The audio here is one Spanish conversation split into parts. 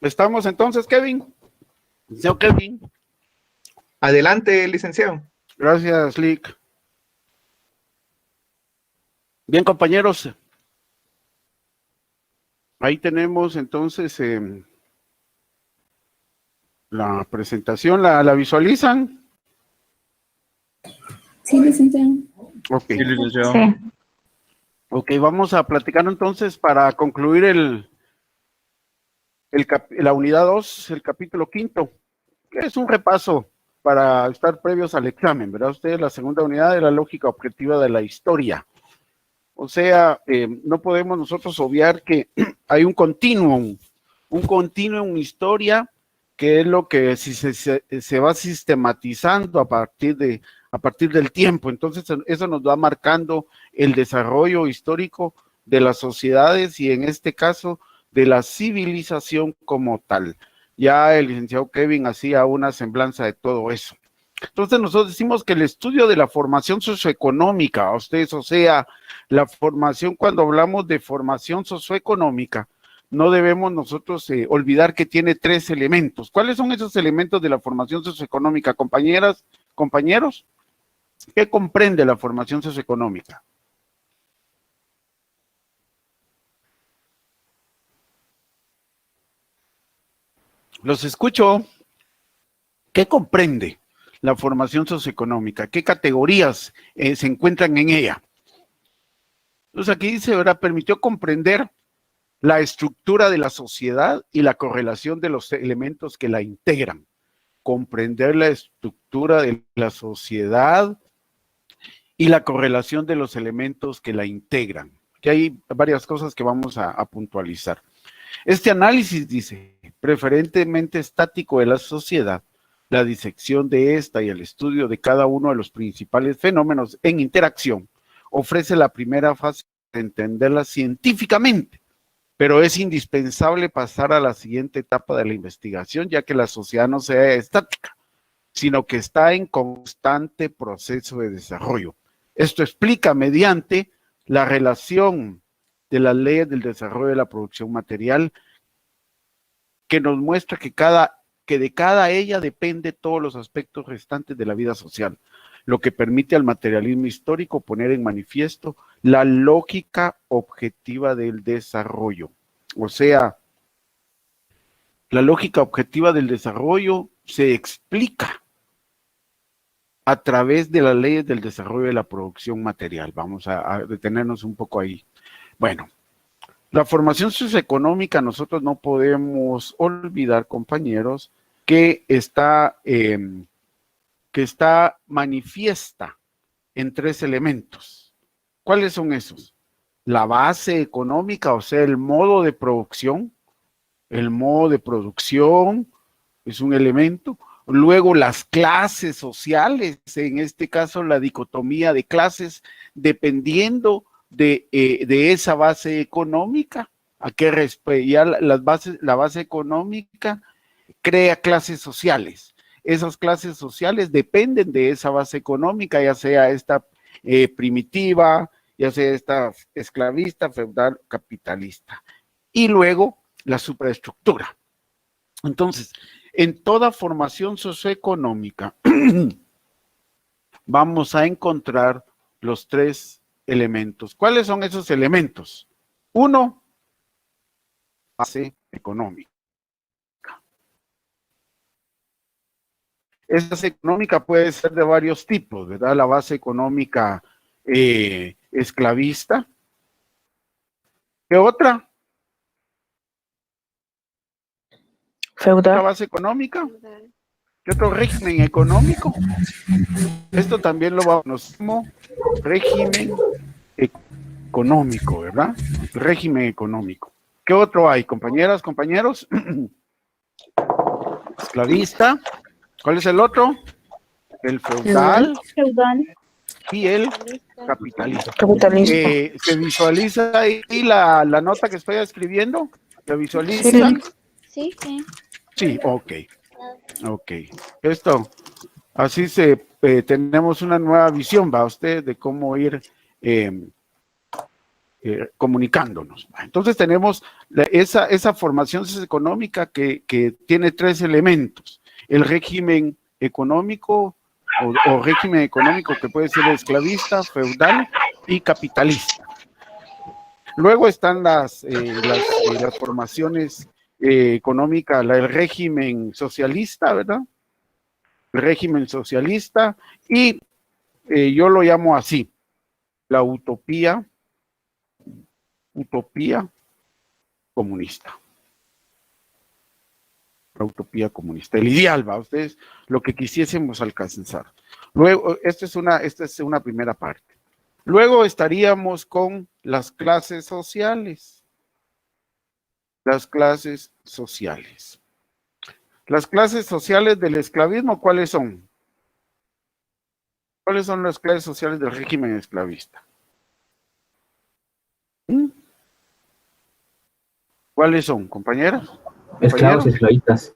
¿Estamos entonces, Kevin? Licenciado Kevin. Adelante, licenciado. Gracias, Lick. Bien, compañeros. Ahí tenemos entonces la presentación. ¿La visualizan? Sí, licenciado. Ok. Sí, licenciado. Sí. Ok, vamos a platicar entonces para concluir la unidad 2, el capítulo 5, que es un repaso para estar previos al examen, ¿verdad? Ustedes la segunda unidad de la lógica objetiva de la historia. O sea, no podemos nosotros obviar que hay un continuum historia, que es lo que si se va sistematizando a partir del tiempo. Entonces, eso nos va marcando el desarrollo histórico de las sociedades y en este caso de la civilización como tal. Ya el licenciado Kevin hacía una semblanza de todo eso. Entonces nosotros decimos que el estudio de la formación socioeconómica, o sea, la formación, cuando hablamos de formación socioeconómica, no debemos nosotros olvidar que tiene 3 elementos. ¿Cuáles son esos elementos de la formación socioeconómica, compañeras, compañeros? ¿Qué comprende la formación socioeconómica? Los escucho. ¿Qué comprende la formación socioeconómica? ¿Qué categorías se encuentran en ella? Entonces aquí dice, ¿verdad? Permitió comprender la estructura de la sociedad y la correlación de los elementos que la integran. Comprender la estructura de la sociedad y la correlación de los elementos que la integran. Que hay varias cosas que vamos a puntualizar. Este análisis dice, preferentemente estático de la sociedad, la disección de esta y el estudio de cada uno de los principales fenómenos en interacción, ofrece la primera fase de entenderla científicamente, pero es indispensable pasar a la siguiente etapa de la investigación, ya que la sociedad no sea estática, sino que está en constante proceso de desarrollo. Esto explica mediante la relación de las leyes del desarrollo de la producción material, que nos muestra que de cada ella depende todos los aspectos restantes de la vida social, lo que permite al materialismo histórico poner en manifiesto la lógica objetiva del desarrollo. O sea, la lógica objetiva del desarrollo se explica a través de las leyes del desarrollo de la producción material. Vamos a detenernos un poco ahí. Bueno, la formación socioeconómica, nosotros no podemos olvidar, compañeros, que está manifiesta en 3 elementos. ¿Cuáles son esos? La base económica, o sea, el modo de producción. El modo de producción es un elemento. Luego las clases sociales, en este caso la dicotomía de clases, dependiendo de esa base económica, a qué ya la base económica crea clases sociales. Esas clases sociales dependen de esa base económica, ya sea esta primitiva, ya sea esta esclavista, feudal, capitalista. Y luego la superestructura. Entonces, en toda formación socioeconómica vamos a encontrar los 3 elementos. ¿Cuáles son esos elementos? 1, base económica. Esa base económica puede ser de varios tipos, ¿verdad? La base económica esclavista. ¿Qué otra? Feudal. ¿Otra base económica? ¿Qué otro régimen económico? Esto también lo vamos como régimen económico, ¿verdad? Régimen económico. ¿Qué otro hay, compañeras, compañeros? Esclavista. ¿Cuál es el otro? El feudal y el capitalista. ¿Se visualiza ahí la nota que estoy escribiendo? ¿Se visualiza? Sí. Sí, ok. Ok. Esto, así tenemos una nueva visión, ¿va usted? De cómo ir comunicándonos. Entonces tenemos esa formación socioeconómica que tiene tres elementos: el régimen económico o régimen económico que puede ser esclavista, feudal y capitalista. Luego están las formaciones económicas, el régimen socialista, ¿verdad? El régimen socialista, y yo lo llamo así, la utopía comunista. La utopía comunista, el ideal, ¿va? Ustedes, lo que quisiésemos alcanzar. Luego, esta es una primera parte. Luego estaríamos con las clases sociales. Las clases sociales. Las clases sociales del esclavismo, ¿cuáles son? ¿Cuáles son las clases sociales del régimen esclavista? ¿Cuáles son, compañeras? Esclavos y esclavistas.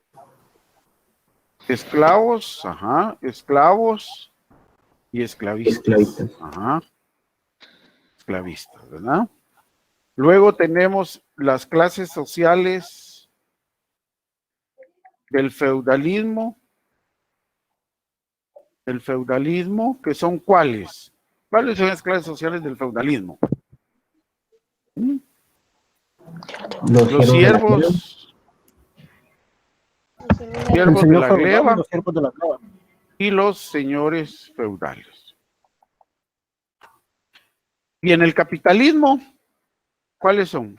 Esclavos, ajá, esclavos y esclavistas. Ajá, esclavistas, ¿verdad? Luego tenemos las clases sociales del feudalismo. El feudalismo, que son ¿cuáles? ¿Cuáles son las clases sociales del feudalismo? Los siervos de la gleba y los señores feudales. Y en el capitalismo, ¿cuáles son?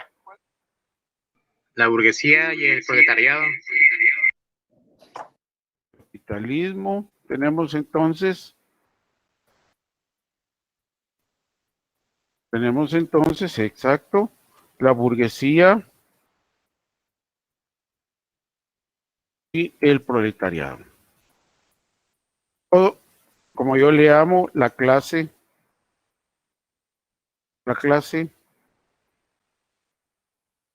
La burguesía y el proletariado. Capitalismo, tenemos entonces, exacto, la burguesía y el proletariado. O, como yo le llamo, la clase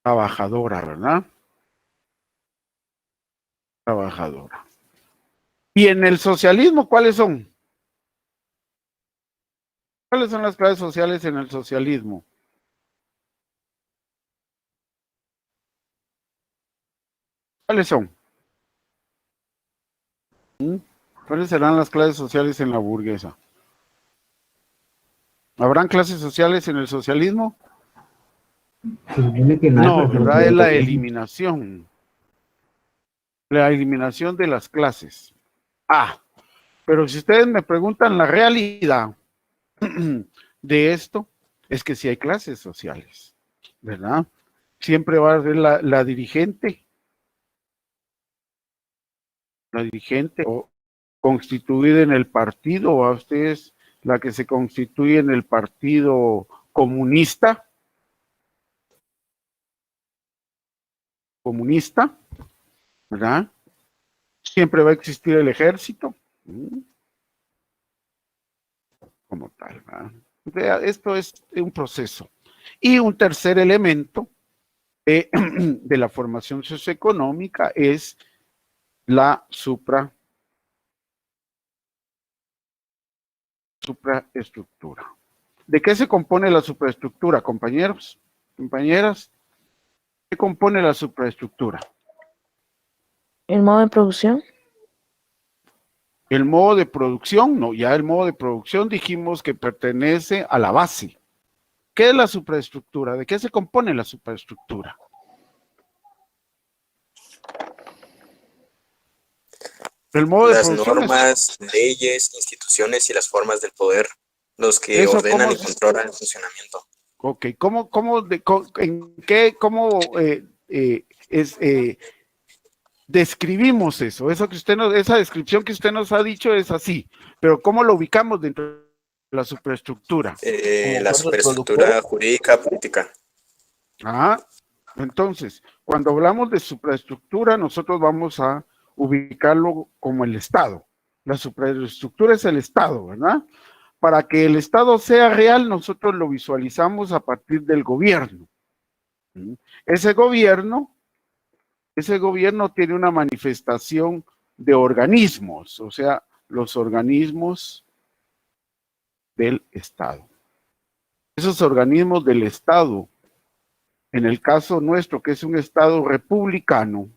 trabajadora, ¿verdad? Trabajadora. Y en el socialismo, ¿cuáles son? ¿Cuáles son las clases sociales en el socialismo? ¿Cuáles son? ¿Cuáles serán las clases sociales en la burguesa? ¿Habrán clases sociales en el socialismo? No, ¿verdad? Es la eliminación. La eliminación de las clases. Pero si ustedes me preguntan la realidad de esto, es que sí hay clases sociales, ¿verdad? Siempre va a haber la dirigente o constituida en el partido, o a ustedes la que se constituye en el partido comunista, ¿verdad? Siempre va a existir el ejército, como tal, ¿verdad? O sea, esto es un proceso. Y un tercer elemento de la formación socioeconómica es la supraestructura. ¿De qué se compone la supraestructura, compañeros? Compañeras, ¿qué compone la supraestructura? ¿El modo de producción? El modo de producción, no, ya el modo de producción dijimos que pertenece a la base. ¿Qué es la supraestructura? ¿De qué se compone la supraestructura? El modo de producción normas, leyes, instituciones y las formas del poder, los que ordenan y controlan el funcionamiento. Ok, ¿cómo describimos eso? Esa descripción que usted nos ha dicho es así, pero ¿cómo lo ubicamos dentro de la superestructura? La superestructura jurídica política. Entonces, cuando hablamos de superestructura, nosotros vamos a ubicarlo como el Estado. La superestructura es el Estado, ¿verdad? Para que el Estado sea real, nosotros lo visualizamos a partir del gobierno. Ese gobierno tiene una manifestación de organismos, o sea, los organismos del Estado. esos organismos del Estado, en el caso nuestro, que es un Estado republicano,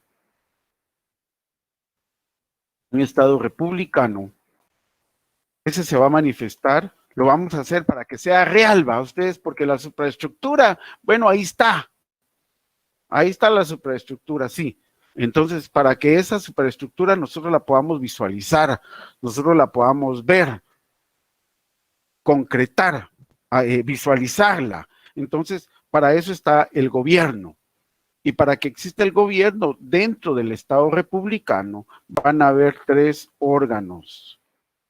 ese se va a manifestar, lo vamos a hacer para que sea real, ¿va? Ustedes, porque la superestructura, bueno, ahí está la superestructura, sí. Entonces, para que esa superestructura nosotros la podamos visualizar, nosotros la podamos ver, concretar, visualizarla. Entonces, para eso está el gobierno. Y para que exista el gobierno dentro del Estado republicano, van a haber 3 órganos,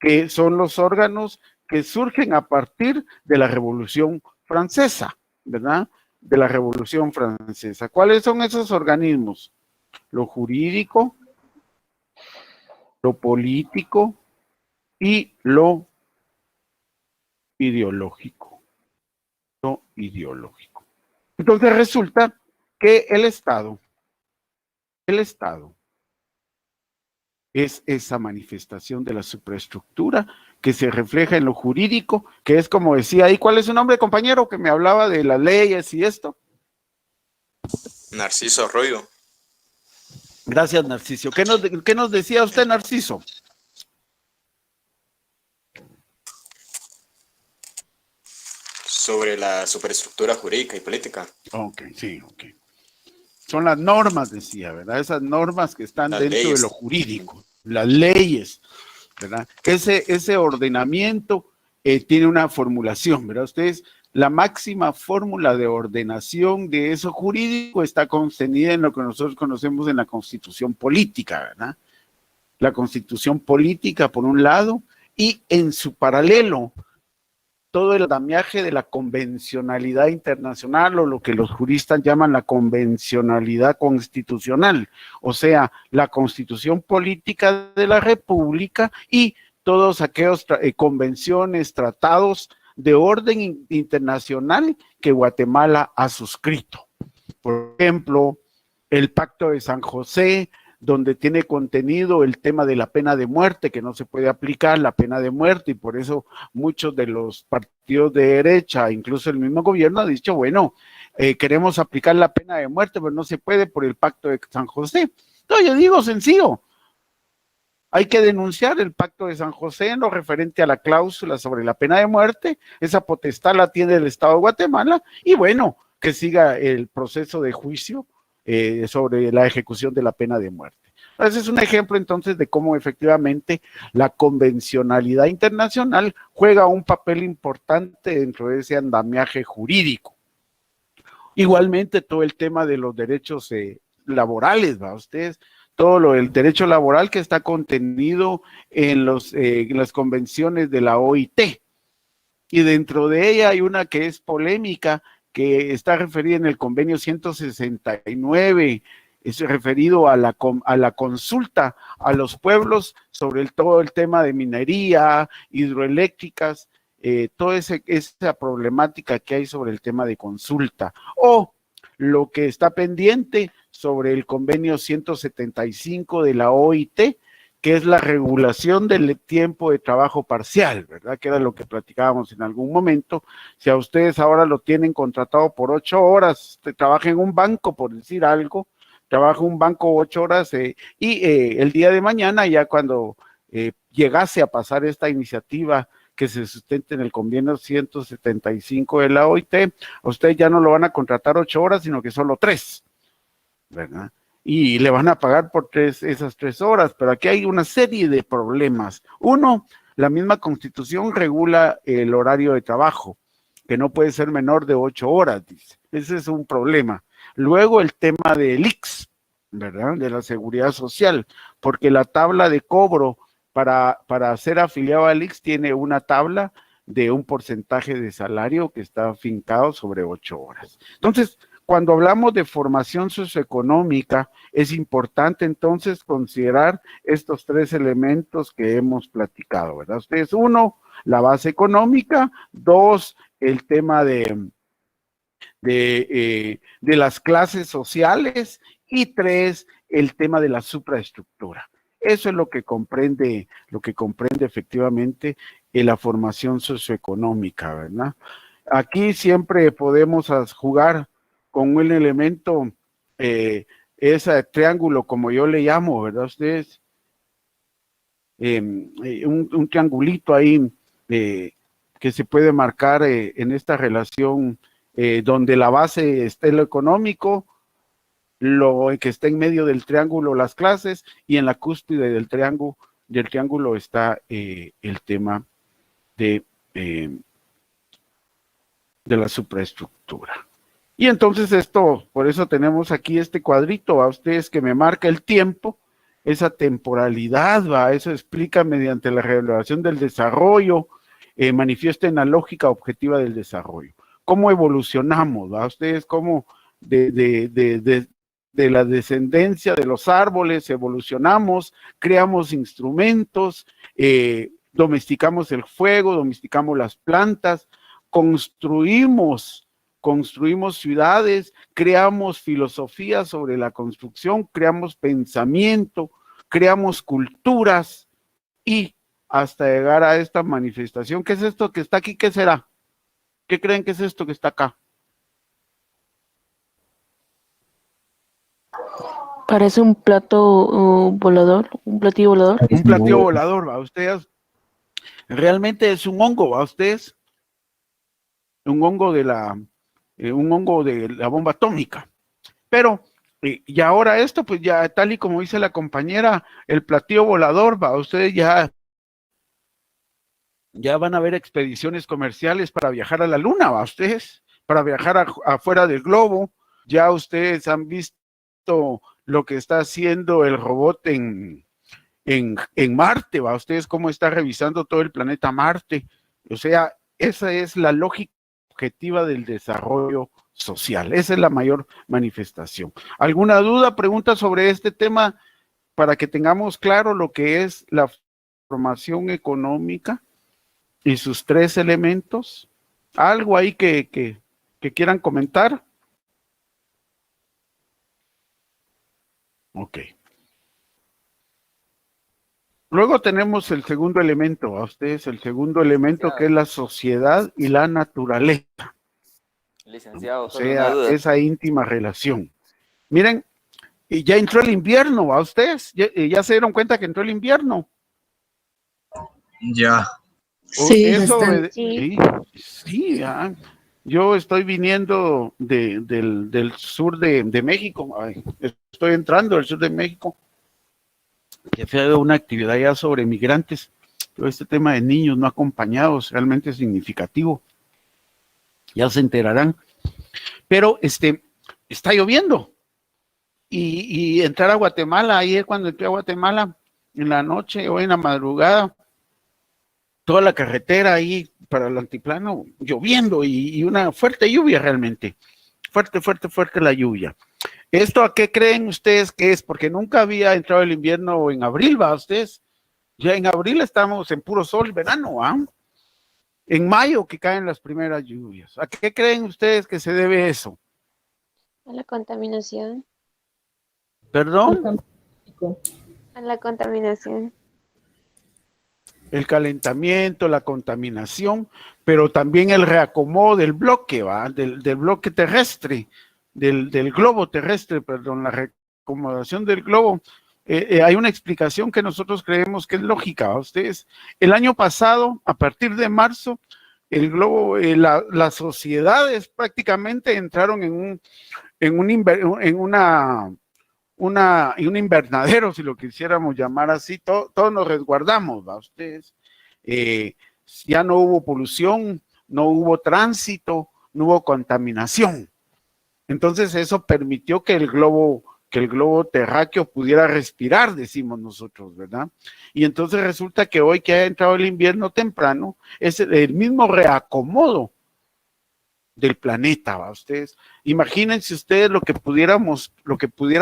que son los órganos que surgen a partir de la Revolución Francesa, ¿verdad? De la Revolución Francesa. ¿Cuáles son esos organismos? Lo jurídico, lo político y lo ideológico. Entonces resulta que el Estado es esa manifestación de la superestructura que se refleja en lo jurídico, que es como decía ahí. ¿Cuál es su nombre, compañero, que me hablaba de las leyes y esto? Narciso Arroyo. Gracias, Narciso. ¿Qué nos decía usted, Narciso? Sobre la superestructura jurídica y política. Ok. Son las normas, decía, ¿verdad? Esas normas que están dentro de lo jurídico, las leyes, ¿verdad? Ese ordenamiento tiene una formulación, ¿verdad? Ustedes, la máxima fórmula de ordenación de eso jurídico está contenida en lo que nosotros conocemos en la Constitución política, ¿verdad? La Constitución política, por un lado, y en su paralelo, todo el andamiaje de la convencionalidad internacional, o lo que los juristas llaman la convencionalidad constitucional, o sea, la constitución política de la República y todos aquellos convenciones, tratados de orden internacional que Guatemala ha suscrito. Por ejemplo, el Pacto de San José, donde tiene contenido el tema de la pena de muerte, que no se puede aplicar la pena de muerte, y por eso muchos de los partidos de derecha, incluso el mismo gobierno, ha dicho, bueno, queremos aplicar la pena de muerte, pero no se puede por el Pacto de San José. No, yo digo sencillo, hay que denunciar el Pacto de San José en lo referente a la cláusula sobre la pena de muerte. Esa potestad la tiene el Estado de Guatemala, y bueno, que siga el proceso de juicio sobre la ejecución de la pena de muerte. Ese es un ejemplo entonces de cómo efectivamente la convencionalidad internacional juega un papel importante dentro de ese andamiaje jurídico. Igualmente todo el tema de los derechos laborales, ¿va? Ustedes, todo el derecho laboral que está contenido en las convenciones de la OIT, y dentro de ella hay una que es polémica, que está referida en el convenio 169, es referido a la consulta a los pueblos sobre todo el tema de minería, hidroeléctricas, toda esa problemática que hay sobre el tema de consulta, o lo que está pendiente sobre el convenio 175 de la OIT, que es la regulación del tiempo de trabajo parcial, ¿verdad? Que era lo que platicábamos en algún momento. Si a ustedes ahora lo tienen contratado por 8 horas, usted trabaja en un banco, por decir algo, trabaja en un banco 8 horas y el día de mañana, ya cuando llegase a pasar esta iniciativa que se sustenta en el convenio 175 de la OIT, a usted ya no lo van a contratar 8 horas, sino que solo 3, ¿verdad? Y le van a pagar por esas 3 horas, pero aquí hay una serie de problemas. Uno, la misma Constitución regula el horario de trabajo, que no puede ser menor de 8 horas, dice. Ese es un problema. Luego el tema del IX, ¿verdad? De la Seguridad Social, porque la tabla de cobro para ser afiliado al IX tiene una tabla de un porcentaje de salario que está fincado sobre 8 horas. Entonces, cuando hablamos de formación socioeconómica, es importante entonces considerar estos 3 elementos que hemos platicado, ¿verdad? Ustedes, 1, la base económica; 2, el tema de las clases sociales; y 3, el tema de la supraestructura. Eso es lo que comprende efectivamente la formación socioeconómica, ¿verdad? aquí siempre podemos jugar con un elemento, ese triángulo, como yo le llamo, ¿verdad? Ustedes, un triangulito ahí que se puede marcar en esta relación, donde la base esté lo económico, lo que está en medio del triángulo las clases, y en la cúspide del triángulo está el tema de la supraestructura. Y entonces por eso tenemos aquí este cuadrito a ustedes que me marca el tiempo, esa temporalidad, ¿va? Eso explica mediante la revelación del desarrollo, manifiesta en la lógica objetiva del desarrollo. ¿Cómo evolucionamos? ¿Va? Ustedes cómo de la descendencia de los árboles evolucionamos, creamos instrumentos, domesticamos el fuego, domesticamos las plantas, construimos ciudades, creamos filosofía sobre la construcción, creamos pensamiento, creamos culturas y hasta llegar a esta manifestación. ¿Qué es esto que está aquí? ¿Qué será? ¿Qué creen que es esto que está acá? Parece un plato volador, un platillo volador. Un platillo volador, ¿va? Ustedes, realmente es un hongo, ¿va? Ustedes, un hongo de la bomba atómica. Pero, y ahora esto, pues ya tal y como dice la compañera, el platillo volador, ¿va? Ustedes ya van a ver expediciones comerciales para viajar a la luna, ¿va? Ustedes, para viajar afuera del globo, ya ustedes han visto lo que está haciendo el robot en Marte, ¿va? Ustedes cómo está revisando todo el planeta Marte. O sea, esa es la lógica objetiva del desarrollo social. Esa es la mayor manifestación. ¿Alguna duda, pregunta sobre este tema para que tengamos claro lo que es la formación económica y sus tres elementos? ¿Algo ahí que quieran comentar? Ok. Luego tenemos el segundo elemento, a ustedes el segundo elemento que es la sociedad y la naturaleza. Licenciado, o sea, esa íntima relación. Miren, y ya entró el invierno, ¿a ustedes? ¿Ya se dieron cuenta que entró el invierno? Ya. Sí, Eso, sí. sí, yo estoy viniendo del sur de México. Ay, estoy entrando al sur de México. Que fue una actividad ya sobre migrantes. Todo este tema de niños no acompañados realmente es significativo. Ya se enterarán. Pero está lloviendo. Y entrar a Guatemala, ayer cuando entré a Guatemala, en la noche o en la madrugada, toda la carretera ahí para el altiplano, lloviendo y una fuerte lluvia realmente. Fuerte la lluvia. ¿Esto a qué creen ustedes que es? Porque nunca había entrado el invierno en abril, ¿va? Ustedes, ya en abril estamos en puro sol, verano, ¿ah? En mayo que caen las primeras lluvias. ¿A qué creen ustedes que se debe eso? A la contaminación. ¿Perdón? A la contaminación. El calentamiento, la contaminación, pero también el reacomodo del bloque, ¿va? Del bloque terrestre, del globo terrestre, perdón, la reacomodación del globo. Hay una explicación que nosotros creemos que es lógica, ¿va? Ustedes, el año pasado, a partir de marzo, el globo, las sociedades prácticamente entraron en un invernadero, si lo quisiéramos llamar así. Todos nos resguardamos, ¿va? Ustedes, ya no hubo polución, no hubo tránsito, no hubo contaminación. Entonces eso permitió que el globo terráqueo pudiera respirar, decimos nosotros, ¿verdad? Y entonces resulta que hoy que ha entrado el invierno temprano, es el mismo reacomodo del planeta, ¿va? Ustedes, imagínense ustedes lo que pudiera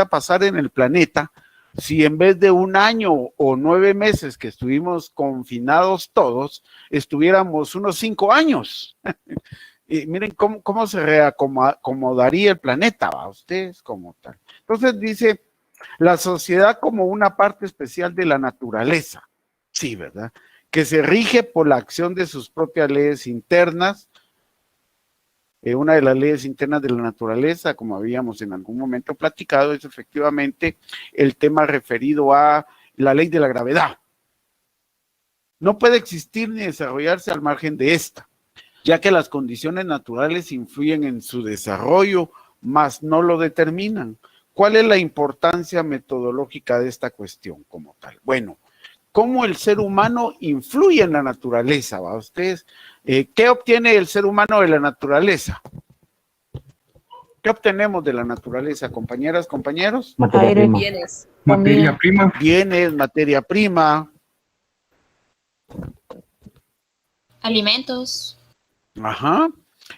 pasar en el planeta si en vez de un año o 9 meses que estuvimos confinados todos, estuviéramos unos 5 años. Y miren cómo se reacomodaría el planeta, ¿va? Ustedes como tal. Entonces dice, la sociedad como una parte especial de la naturaleza, sí, ¿verdad? Que se rige por la acción de sus propias leyes internas, una de las leyes internas de la naturaleza, como habíamos en algún momento platicado, es efectivamente el tema referido a la ley de la gravedad. No puede existir ni desarrollarse al margen de esta, ya que las condiciones naturales influyen en su desarrollo, mas no lo determinan. ¿Cuál es la importancia metodológica de esta cuestión como tal? Bueno, ¿cómo el ser humano influye en la naturaleza? ¿Va? Ustedes, ¿qué obtiene el ser humano de la naturaleza? ¿Qué obtenemos de la naturaleza, compañeras, compañeros? Materia Aire. prima. Bienes. Materia prima. Bienes, materia prima. Alimentos. Ajá.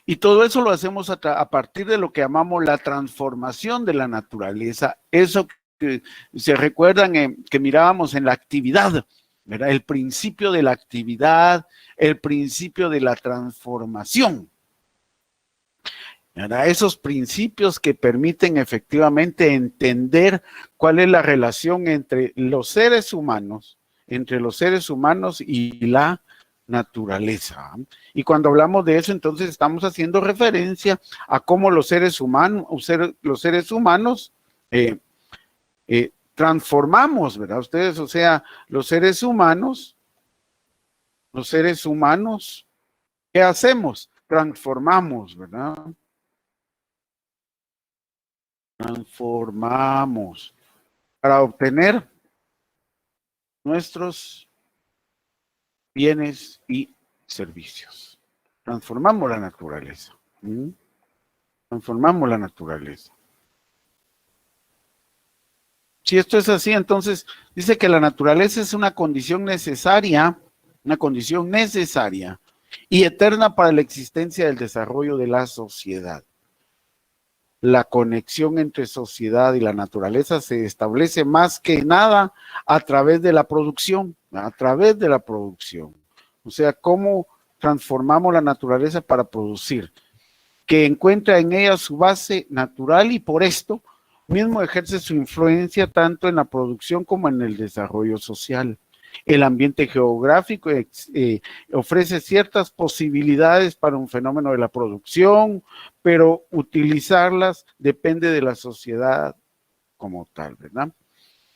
Y todo eso lo hacemos a partir de lo que llamamos la transformación de la naturaleza. Eso que se recuerdan que mirábamos en la actividad, ¿verdad? El principio de la actividad, el principio de la transformación, ¿verdad? Esos principios que permiten efectivamente entender cuál es la relación entre los seres humanos y la naturaleza. Y cuando hablamos de eso, entonces estamos haciendo referencia a cómo los seres humanos transformamos, ¿verdad? Ustedes, o sea, los seres humanos, ¿qué hacemos? Transformamos, ¿verdad? Transformamos para obtener nuestros bienes y servicios. Transformamos la naturaleza. Transformamos la naturaleza. Si esto es así, entonces dice que la naturaleza es una condición necesaria y eterna para la existencia del desarrollo de la sociedad. La conexión entre sociedad y la naturaleza se establece más que nada a través de la producción, O sea, cómo transformamos la naturaleza para producir, que encuentra en ella su base natural y por esto mismo ejerce su influencia tanto en la producción como en el desarrollo social. El ambiente geográfico ofrece ciertas posibilidades para un fenómeno de la producción, pero utilizarlas depende de la sociedad como tal, ¿verdad?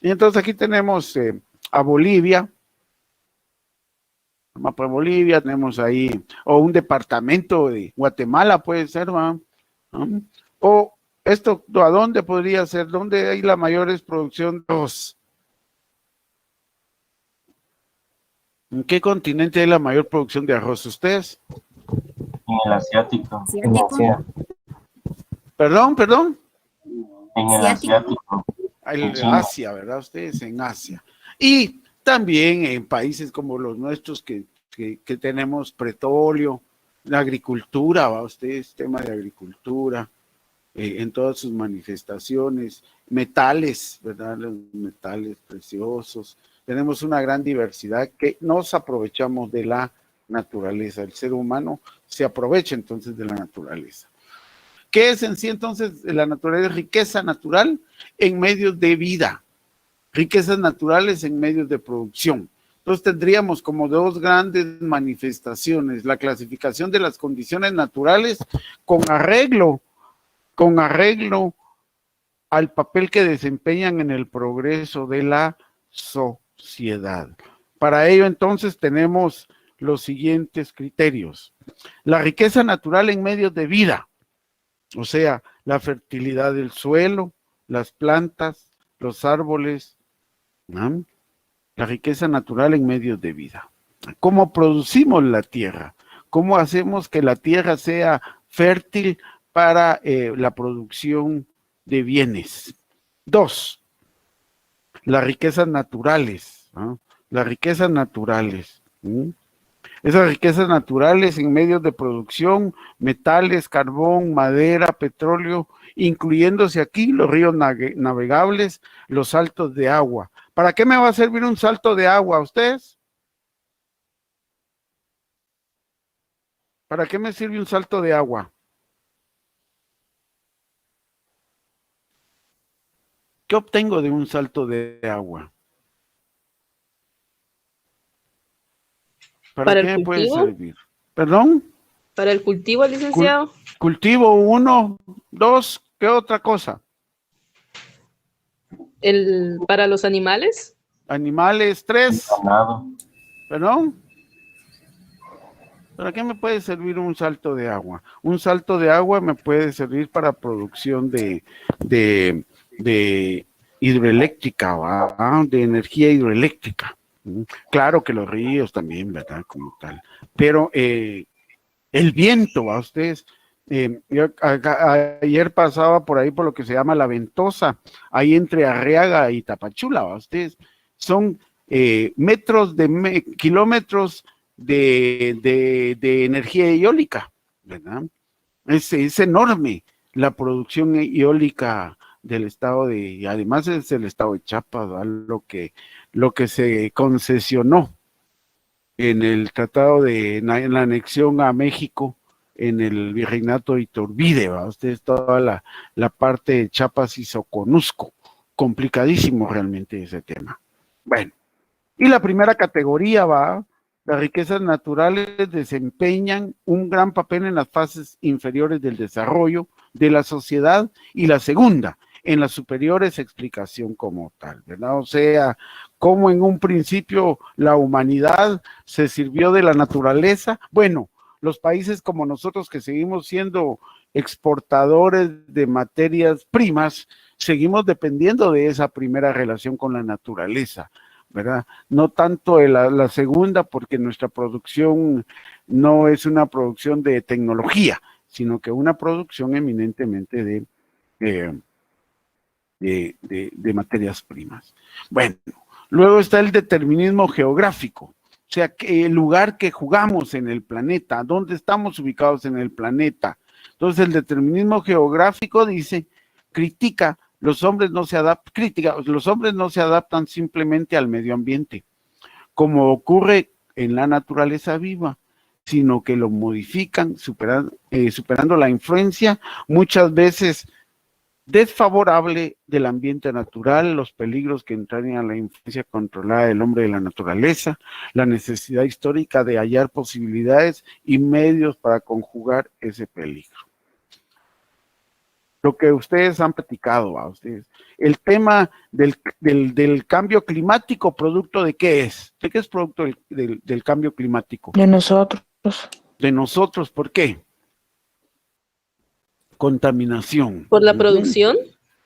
Y entonces aquí tenemos a Bolivia, el mapa de Bolivia, tenemos ahí, o un departamento de Guatemala puede ser, ¿va? O esto, ¿a dónde podría ser? ¿Dónde hay la mayor producción de arroz? ¿En qué continente hay la mayor producción de arroz? ¿Ustedes? En el asiático. En Asia. Perdón. En el asiático. En Asia, ¿verdad? Ustedes en Asia. Y también en países como los nuestros que tenemos petróleo, la agricultura, ¿va? Ustedes, tema de agricultura, en todas sus manifestaciones, metales, ¿verdad? Los metales preciosos. Tenemos una gran diversidad que nos aprovechamos de la naturaleza. El ser humano se aprovecha entonces de la naturaleza. ¿Qué es en sí entonces la naturaleza? Riqueza natural en medios de vida, riquezas naturales en medios de producción. Entonces tendríamos como dos grandes manifestaciones, la clasificación de las condiciones naturales con arreglo al papel que desempeñan en el progreso de la sociedad. Para ello entonces tenemos los siguientes criterios. La riqueza natural en medios de vida, o sea, la fertilidad del suelo, las plantas, los árboles, ¿no? La riqueza natural en medios de vida. ¿Cómo producimos la tierra? ¿Cómo hacemos que la tierra sea fértil para la producción de bienes? 2. Las riquezas naturales, ¿no? Las riquezas naturales. Esas riquezas naturales en medios de producción, metales, carbón, madera, petróleo, incluyéndose aquí los ríos navegables, los saltos de agua. ¿Para qué me va a servir un salto de agua a ustedes? ¿Para qué me sirve un salto de agua? ¿Qué obtengo de un salto de agua? ¿Para qué me puede servir? ¿Perdón? Para el cultivo, licenciado. Cultivo 1, 2, ¿qué otra cosa? Para los animales. Animales 3, Ganado. ¿perdón? ¿Para qué me puede servir un salto de agua? Un salto de agua me puede servir para producción de hidroeléctrica, ¿va? De energía hidroeléctrica. Claro que los ríos también, ¿verdad? Como tal. Pero el viento, ¿va? Ustedes, yo ayer pasaba por ahí por lo que se llama La Ventosa, ahí entre Arriaga y Tapachula, ¿va? Ustedes son kilómetros de energía eólica, ¿verdad? Es enorme la producción eólica del estado y además es el estado de Chiapas, ¿verdad? Lo que se concesionó en el tratado en la anexión a México, en el virreinato de Iturbide, ¿verdad? Ustedes toda la parte de Chiapas y Soconusco, complicadísimo realmente ese tema. Bueno, y la primera categoría va, las riquezas naturales desempeñan un gran papel en las fases inferiores del desarrollo de la sociedad y la segunda, en las superiores, explicación como tal, ¿verdad? O sea, cómo en un principio la humanidad se sirvió de la naturaleza. Bueno, los países como nosotros que seguimos siendo exportadores de materias primas, seguimos dependiendo de esa primera relación con la naturaleza, ¿verdad? No tanto de la segunda, porque nuestra producción no es una producción de tecnología, sino que una producción eminentemente de materias primas. Bueno, luego está el determinismo geográfico, o sea, que el lugar que jugamos en el planeta, dónde estamos ubicados en el planeta. Entonces el determinismo geográfico dice, los hombres no se adaptan simplemente al medio ambiente, como ocurre en la naturaleza viva, sino que lo modifican superando la influencia muchas veces desfavorable del ambiente natural, los peligros que entrañan a la influencia controlada del hombre de la naturaleza, la necesidad histórica de hallar posibilidades y medios para conjugar ese peligro. Lo que ustedes han platicado a ustedes. El tema del cambio climático, ¿producto de qué es? ¿De qué es producto del cambio climático? De nosotros. De nosotros, ¿por qué? Contaminación. ¿Por la producción?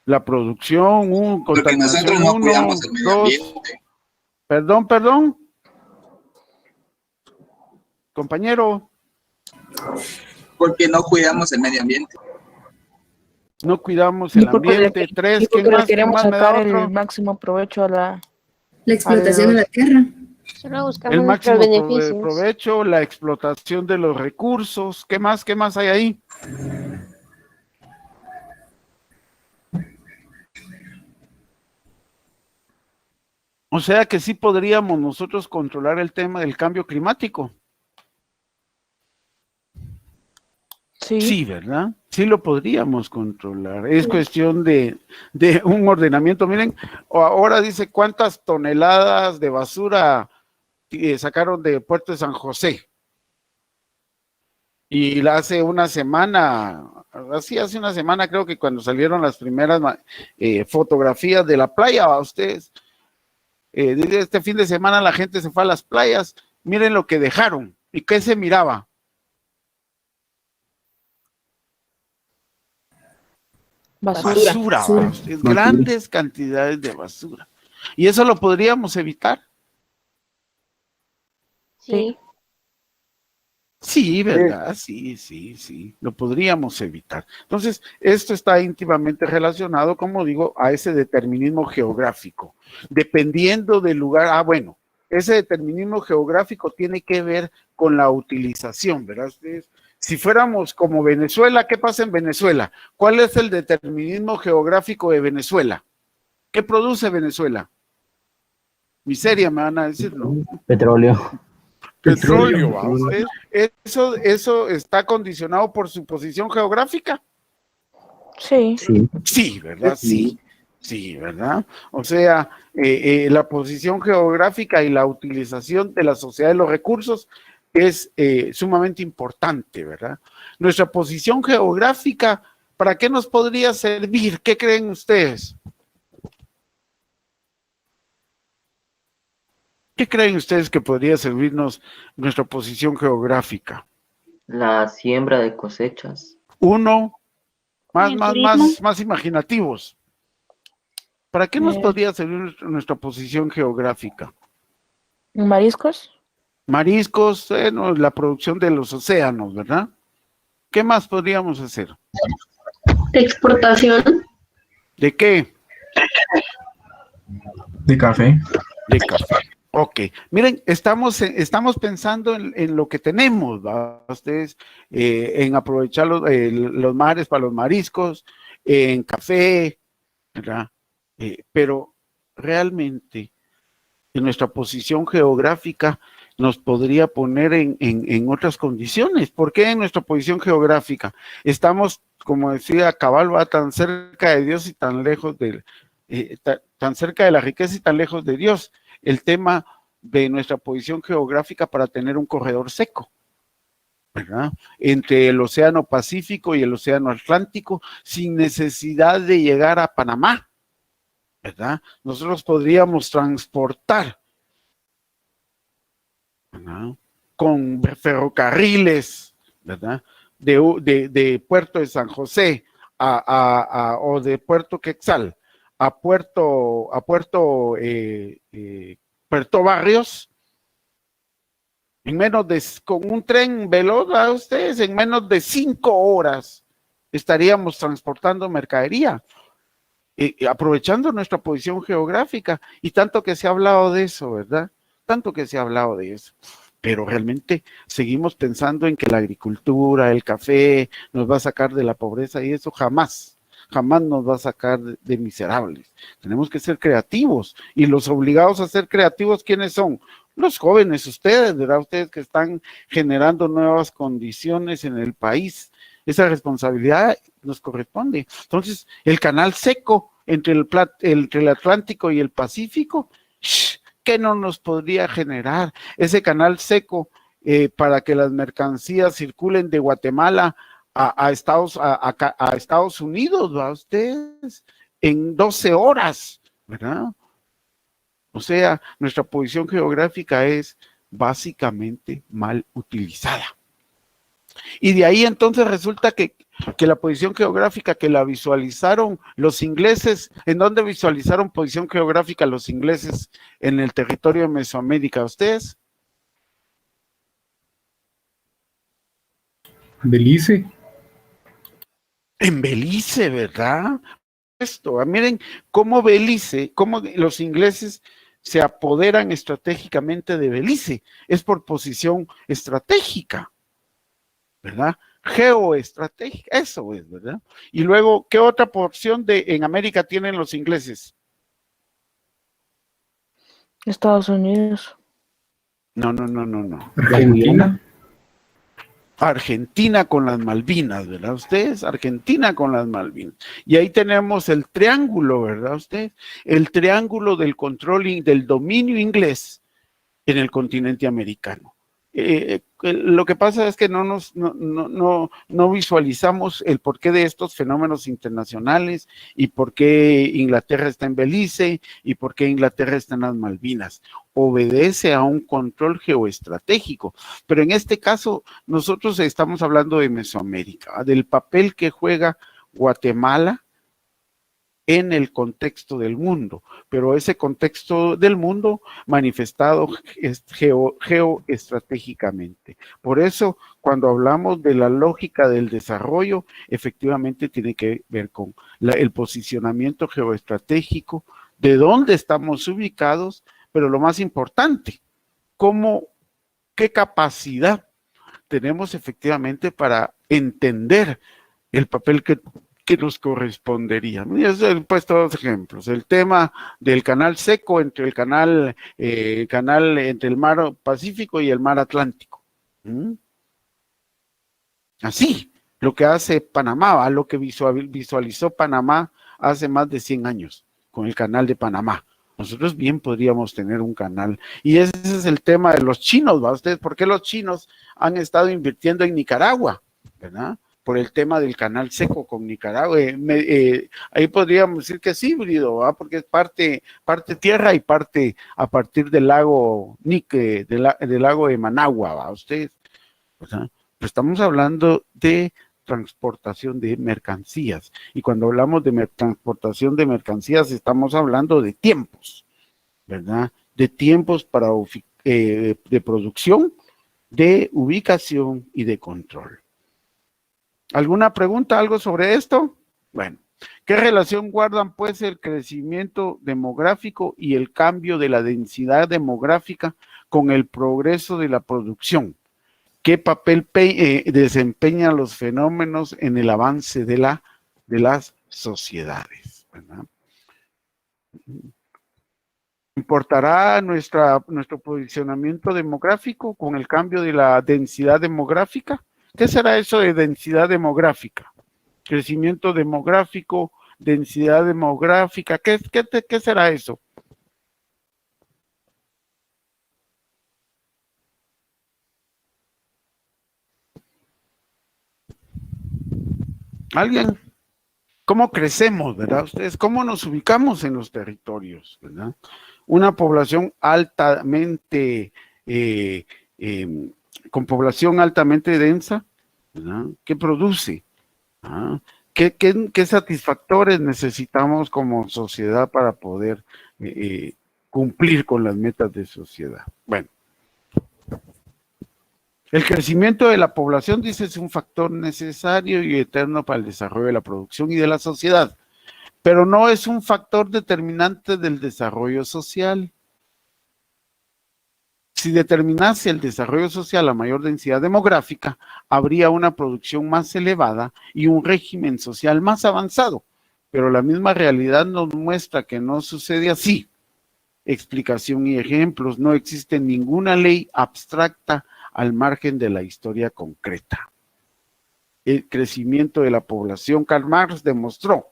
La producción, porque nosotros no cuidamos el medio ambiente. Perdón. Compañero. Porque no cuidamos el medio ambiente. No cuidamos el ambiente. Tres, ¿quién más? Queremos ¿Quién más me da sacar otro? el máximo provecho a la explotación de la tierra. Solo buscamos El máximo nuestros beneficios. provecho, la explotación de los recursos. ¿Qué más hay ahí? O sea que sí podríamos nosotros controlar el tema del cambio climático. Sí, ¿verdad? Sí lo podríamos controlar. Es cuestión de un ordenamiento. Miren, ahora dice cuántas toneladas de basura sacaron de Puerto de San José. Y hace una semana creo que cuando salieron las primeras fotografías de la playa, ¿va? Ustedes, este fin de semana la gente se fue a las playas, miren lo que dejaron. ¿Y qué se miraba? Basura. Grandes cantidades de basura. ¿Y eso lo podríamos evitar? Sí. Sí, ¿verdad? Sí, lo podríamos evitar. Entonces, esto está íntimamente relacionado, como digo, a ese determinismo geográfico. Dependiendo del lugar, bueno, ese determinismo geográfico tiene que ver con la utilización, ¿verdad? Ustedes, si fuéramos como Venezuela, ¿qué pasa en Venezuela? ¿Cuál es el determinismo geográfico de Venezuela? ¿Qué produce Venezuela? Miseria, me van a decir, ¿no? Petróleo. Petróleo, ¿va? ¿Eso está condicionado por su posición geográfica? Sí. Sí, ¿verdad? Sí, ¿verdad? O sea, la posición geográfica y la utilización de la sociedad de los recursos es sumamente importante, ¿verdad? Nuestra posición geográfica, ¿para qué nos podría servir? ¿Qué creen ustedes? ¿Qué creen ustedes que podría servirnos nuestra posición geográfica? La siembra de cosechas. Uno, El turismo. más imaginativos. ¿Para qué nos podría servir nuestra posición geográfica? ¿Mariscos? Mariscos, la producción de los océanos, ¿verdad? ¿Qué más podríamos hacer? Exportación. ¿De qué? De café. De café. Ok. Miren, estamos pensando en lo que tenemos, ¿va? Ustedes, en aprovechar los mares para los mariscos, en café, ¿verdad? Pero realmente en nuestra posición geográfica nos podría poner en otras condiciones. ¿Por qué en nuestra posición geográfica? Estamos, como decía Cabal, va tan cerca de Dios y tan lejos tan cerca de la riqueza y tan lejos de Dios. El tema de nuestra posición geográfica para tener un corredor seco, ¿verdad? Entre el Océano Pacífico y el Océano Atlántico, sin necesidad de llegar a Panamá, ¿verdad? Nosotros podríamos transportar, ¿verdad?, con ferrocarriles, ¿verdad?, de Puerto de San José o de Puerto Quetzal a Puerto Barrios, con un tren veloz, a ustedes, en menos de 5 horas estaríamos transportando mercadería, aprovechando nuestra posición geográfica, y tanto que se ha hablado de eso, ¿verdad? Tanto que se ha hablado de eso, pero realmente seguimos pensando en que la agricultura, el café, nos va a sacar de la pobreza, y eso jamás nos va a sacar de miserables. Tenemos que ser creativos, y los obligados a ser creativos, ¿quiénes son? Los jóvenes, ustedes, ¿verdad? Ustedes que están generando nuevas condiciones en el país. Esa responsabilidad nos corresponde. Entonces, el canal seco entre el Atlántico y el Pacífico, ¿qué no nos podría generar? Ese canal seco para que las mercancías circulen de Guatemala a Estados Unidos, ¿va ustedes? En 12 horas, ¿verdad? O sea, nuestra posición geográfica es básicamente mal utilizada. Y de ahí entonces resulta que la posición geográfica que la visualizaron los ingleses, ¿en dónde visualizaron posición geográfica los ingleses? En el territorio de Mesoamérica. ¿Ustedes? Belice. En Belice, ¿verdad? Miren cómo Belice, cómo los ingleses se apoderan estratégicamente de Belice. Es por posición estratégica, ¿verdad? Geoestratégica, eso es, ¿verdad? Y luego, ¿qué otra porción en América tienen los ingleses? Estados Unidos. No. Argentina. Argentina con las Malvinas, ¿verdad ustedes? Argentina con las Malvinas. Y ahí tenemos el triángulo, ¿verdad ustedes? El triángulo del control y del dominio inglés en el continente americano. Lo que pasa es que no visualizamos el porqué de estos fenómenos internacionales y por qué Inglaterra está en Belice y por qué Inglaterra está en las Malvinas. Obedece a un control geoestratégico, pero en este caso nosotros estamos hablando de Mesoamérica, del papel que juega Guatemala en el contexto del mundo, pero ese contexto del mundo manifestado geoestratégicamente. Por eso, cuando hablamos de la lógica del desarrollo, efectivamente tiene que ver con el posicionamiento geoestratégico, de dónde estamos ubicados, pero lo más importante, qué capacidad tenemos efectivamente para entender el papel que nos correspondería. Ya he puesto dos ejemplos. El tema del canal seco entre entre el mar Pacífico y el mar Atlántico. Así, lo que hace Panamá, lo que visualizó Panamá hace más de 100 años con el canal de Panamá. Nosotros bien podríamos tener un canal. Y ese es el tema de los chinos, ¿va ustedes? ¿Por qué los chinos han estado invirtiendo en Nicaragua? ¿Verdad? Por el tema del canal seco con Nicaragua. Ahí podríamos decir que es híbrido, ¿va? Porque es parte tierra y parte a partir del lago del lago de Managua, ¿va ustedes? ¿Verdad? Pero estamos hablando de transportación de mercancías. Y cuando hablamos de transportación de mercancías, estamos hablando de tiempos, ¿verdad? De tiempos para de producción, de ubicación y de control. ¿Alguna pregunta, algo sobre esto? Bueno, ¿qué relación guardan pues el crecimiento demográfico y el cambio de la densidad demográfica con el progreso de la producción? ¿Qué papel desempeñan los fenómenos en el avance de las sociedades? ¿Verdad? ¿Importará nuestro posicionamiento demográfico con el cambio de la densidad demográfica? ¿Qué será eso de densidad demográfica? Crecimiento demográfico, densidad demográfica, ¿qué será eso? ¿Alguien? ¿Cómo crecemos, verdad? Ustedes, ¿cómo nos ubicamos en los territorios, verdad? Una población altamente, con población altamente densa, ¿verdad? ¿Qué produce? ¿Ah? ¿Qué satisfactores necesitamos como sociedad para poder cumplir con las metas de sociedad? Bueno. El crecimiento de la población, dice, es un factor necesario y eterno para el desarrollo de la producción y de la sociedad, pero no es un factor determinante del desarrollo social. Si determinase el desarrollo social a mayor densidad demográfica, habría una producción más elevada y un régimen social más avanzado, pero la misma realidad nos muestra que no sucede así. Explicación y ejemplos: no existe ninguna ley abstracta al margen de la historia concreta. El crecimiento de la población, Karl Marx demostró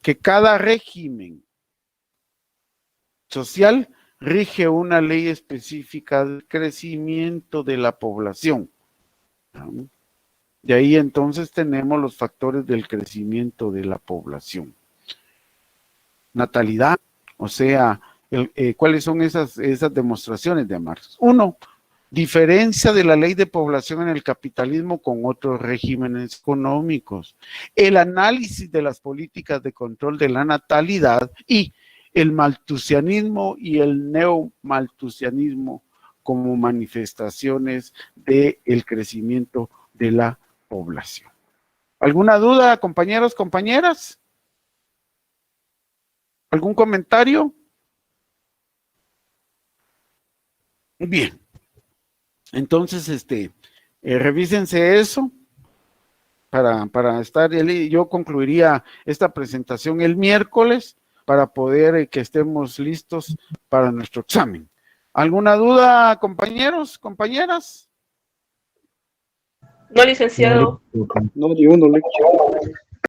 que cada régimen social rige una ley específica del crecimiento de la población. De ahí entonces tenemos los factores del crecimiento de la población. Natalidad, o sea, ¿cuáles son esas demostraciones de Marx? Uno, diferencia de la ley de población en el capitalismo con otros regímenes económicos, el análisis de las políticas de control de la natalidad y el maltusianismo y el neomaltusianismo como manifestaciones del crecimiento de la población. ¿Alguna duda, compañeros, compañeras? ¿Algún comentario? Bien. Entonces, revísense eso para estar, yo concluiría esta presentación el miércoles para poder que estemos listos para nuestro examen. ¿Alguna duda, compañeros, compañeras? No, licenciado. No, ni uno, lección.